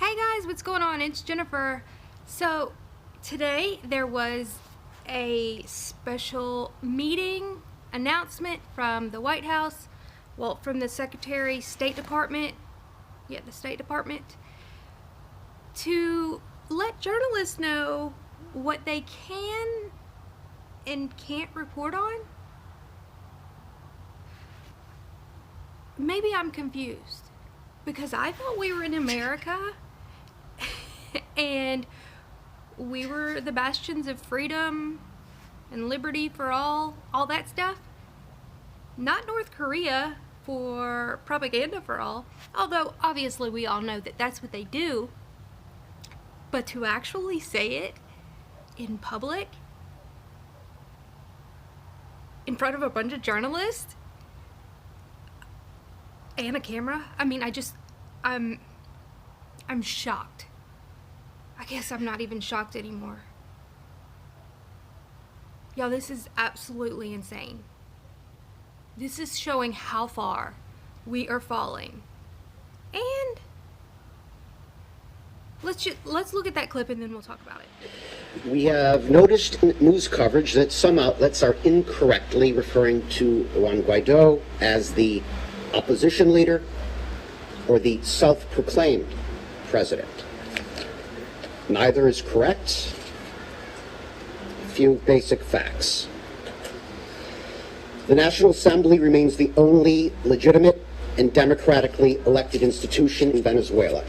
Hey guys, what's going on? It's Jennifer. So today there was a special meeting announcement from the White House, well, from the State Department, the State Department, to let journalists know what they can and can't report on. Maybe I'm confused because I thought we were in America and we were the bastions of freedom and liberty for all that stuff. Not North Korea for propaganda for all, although obviously we all know that that's what they do. But to actually say it in public, in front of a bunch of journalists and a camera, I mean, I'm shocked. I guess I'm not even shocked anymore. Y'all, this is absolutely insane. This is showing how far we are falling. And let's look at that clip and then we'll talk about it. We have noticed in news coverage that some outlets are incorrectly referring to Juan Guaido as the opposition leader or the self-proclaimed president. Neither is correct. A few basic facts. The National Assembly remains the only legitimate and democratically elected institution in Venezuela.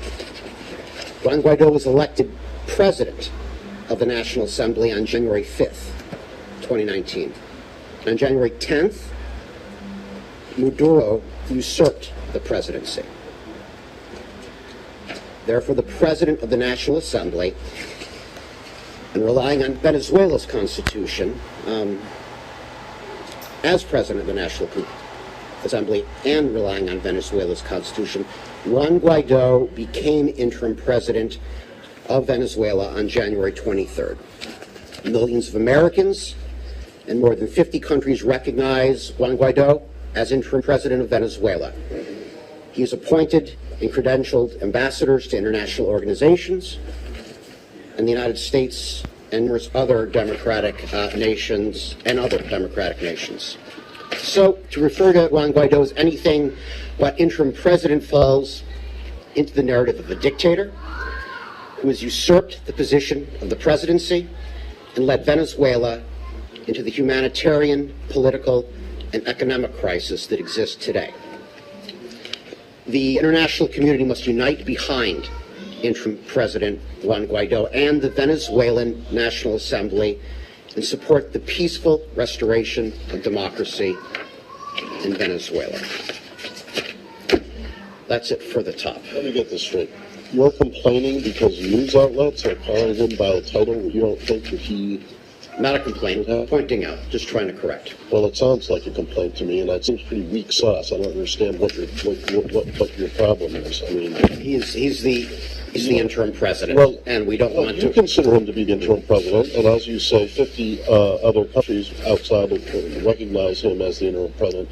Juan Guaido was elected president of the National Assembly on January 5th, 2019. On January 10th, Maduro usurped the presidency. Therefore, the president of the National Assembly, and relying on Venezuela's constitution, as president of the National Assembly and relying on Venezuela's constitution, Juan Guaido became interim president of Venezuela on January 23rd. Millions of Americans and more than 50 countries recognize Juan Guaido as interim president of Venezuela. He is appointed and credentialed ambassadors to international organizations and the United States and numerous other democratic nations and other democratic nations. So to refer to Juan Guaido as anything but interim president falls into the narrative of a dictator who has usurped the position of the presidency and led Venezuela into the humanitarian, political, and economic crisis that exists today. The international community must unite behind interim President Juan Guaido and the Venezuelan National Assembly and support the peaceful restoration of democracy in Venezuela. That's it for the top. Let me get this straight. You're complaining because news outlets are calling him by a title you don't think that he... Not a complaint, pointing out, just trying to correct. Well, it sounds like a complaint to me, and that seems pretty weak sauce. I don't understand what your problem is. I mean, he's the interim president, well, and we don't want to... You consider him to be the interim president, and as you say, 50 other countries outside recognize him as the interim president.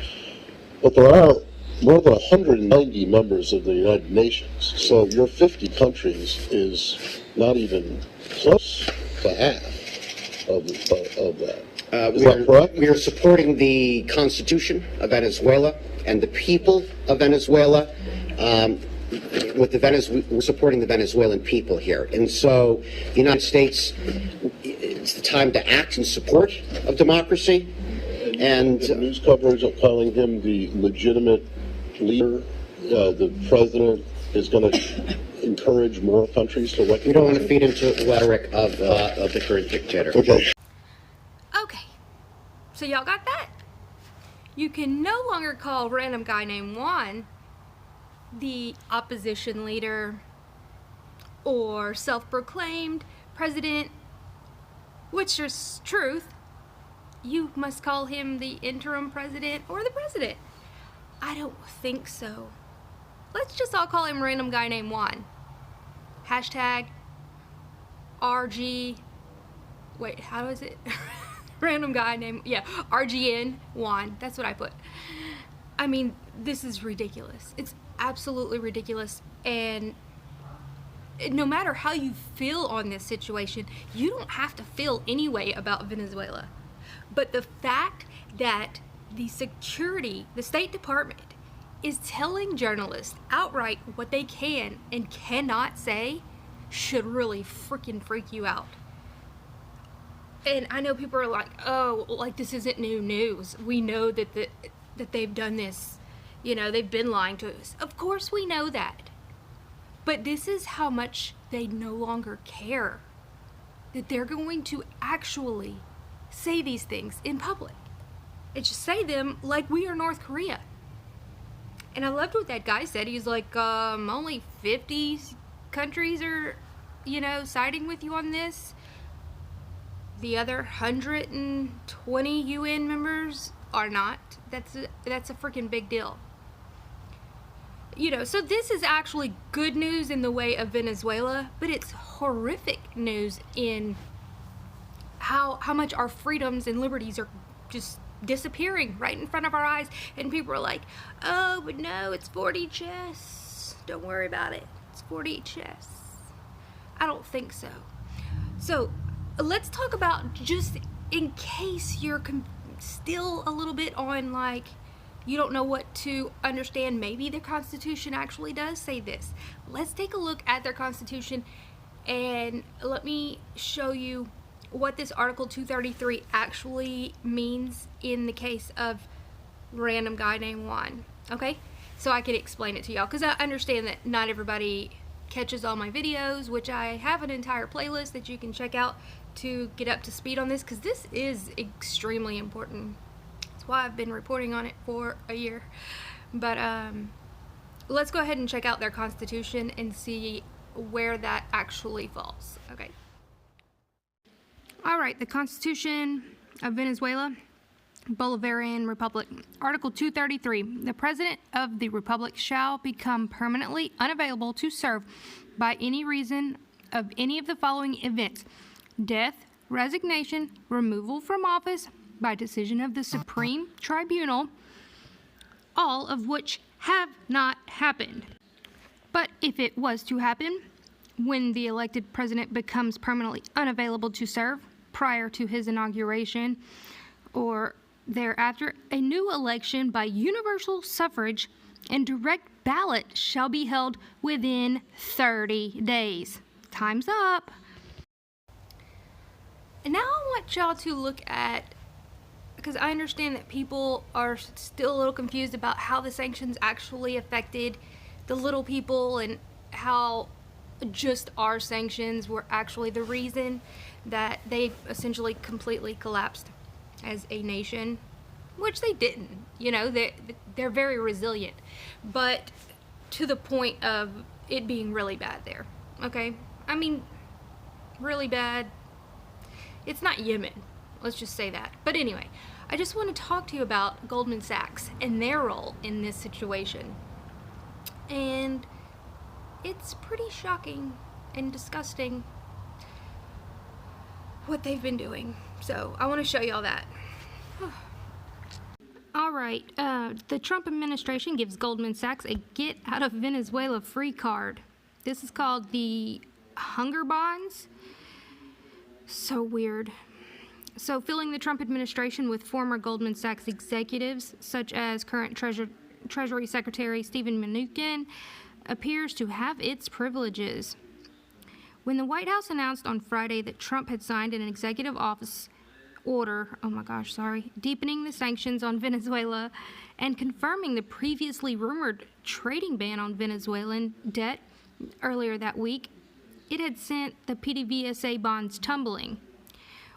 But there are more than 190 members of the United Nations, so your 50 countries is not even close to half of that. Is that correct? We are supporting the Constitution of Venezuela and the people of Venezuela. We're supporting the Venezuelan people here. And so the United States, it's the time to act in support of democracy. And the news coverage of calling him the legitimate leader, the president, is going to encourage more countries to recognize. We don't want to feed into the rhetoric of the current dictator. Okay. Okay, so y'all got that? You can no longer call random guy named Juan the opposition leader or self-proclaimed president, which is truth. You must call him the interim president or the president. I don't think so. Let's just all call him random guy named Juan. Hashtag RG, wait, how is it? Random guy named, RGN Juan. That's what I put. I mean, this is ridiculous. It's absolutely ridiculous. And no matter how you feel on this situation, you don't have to feel any way about Venezuela. But the fact that the State Department is telling journalists outright what they can and cannot say should really freaking freak you out. And I know people are like, oh, like this isn't new news. We know that that they've done this. You know, they've been lying to us. Of course we know that. But this is how much they no longer care. That they're going to actually say these things in public. And just say them like we are North Korea. And I loved what that guy said. He's like, only 50 countries are, you know, siding with you on this. The other 120 UN members are not. That's a freaking big deal. You know, so this is actually good news in the way of Venezuela, but it's horrific news in how much our freedoms and liberties are just disappearing right in front of our eyes. And people are like, oh, but no, it's 40 chess. Don't worry about it. It's 40 chess. I don't think so. So let's talk about, just in case you're still a little bit on, like, you don't know what to understand, maybe their Constitution actually does say this. Let's take a look at their Constitution and let me show you what this Article 233 actually means in the case of random guy named Juan, okay? So I can explain it to y'all, because I understand that not everybody catches all my videos, which I have an entire playlist that you can check out to get up to speed on this, because this is extremely important. That's why I've been reporting on it for a year. But let's go ahead and check out their Constitution and see where that actually falls, okay? All right, the Constitution of Venezuela, Bolivarian Republic. Article 233, the President of the Republic shall become permanently unavailable to serve by any reason of any of the following events: death, resignation, removal from office by decision of the Supreme Tribunal, all of which have not happened. But if it was to happen, when the elected president becomes permanently unavailable to serve prior to his inauguration or thereafter, a new election by universal suffrage and direct ballot shall be held within 30 days. Time's up. And now I want y'all to look at, because I understand that people are still a little confused about how the sanctions actually affected the little people and how just our sanctions were actually the reason that they essentially completely collapsed as a nation, which they didn't. You know, they're very resilient, but to the point of it being really bad there, okay? I mean, really bad. It's not Yemen, let's just say that. But anyway, I just want to talk to you about Goldman Sachs and their role in this situation. And it's pretty shocking and disgusting what they've been doing. So I want to show y'all that. All right, the Trump administration gives Goldman Sachs a get out of Venezuela free card. This is called the hunger bonds. So weird. So filling the Trump administration with former Goldman Sachs executives, such as current Treasury Secretary Steven Mnuchin, appears to have its privileges. When the White House announced on Friday that Trump had signed an executive office order, deepening the sanctions on Venezuela and confirming the previously rumored trading ban on Venezuelan debt earlier that week, it had sent the PDVSA bonds tumbling.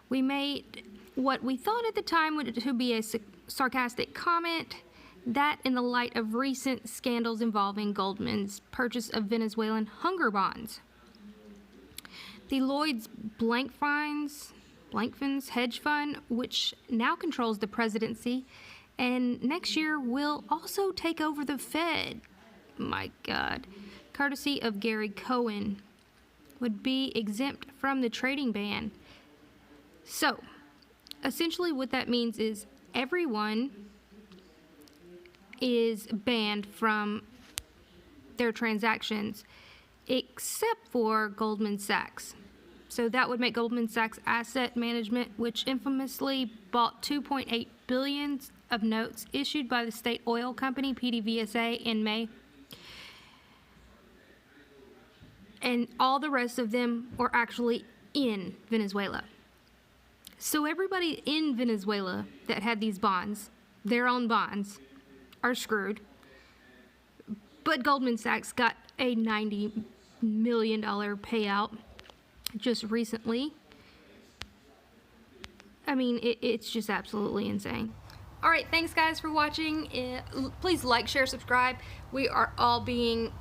We made what we thought at the time would be a sarcastic comment, that in the light of recent scandals involving Goldman's purchase of Venezuelan hunger bonds. The Lloyd's Blankfeins hedge fund, which now controls the presidency, and next year will also take over the Fed, my God, courtesy of Gary Cohen, would be exempt from the trading ban. So, essentially what that means is everyone is banned from their transactions except for Goldman Sachs. So that would make Goldman Sachs Asset Management, which infamously bought 2.8 billion of notes issued by the state oil company PDVSA in May. And all the rest of them were actually in Venezuela. So everybody in Venezuela that had these bonds, their own bonds, are screwed. But Goldman Sachs got a $90 million payout just recently. I mean, it's just absolutely insane. All right, thanks guys for watching. Please like, share, subscribe. We are all being,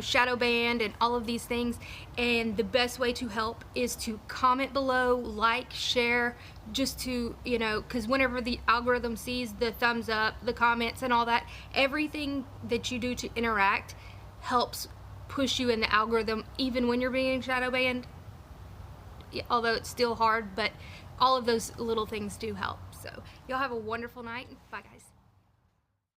shadow banned and all of these things. And the best way to help is to comment below, like, share, just to, because whenever the algorithm sees the thumbs up, the comments and all that, everything that you do to interact helps push you in the algorithm, even when you're being shadow banned. Although it's still hard, but all of those little things do help. So y'all have a wonderful night. Bye guys.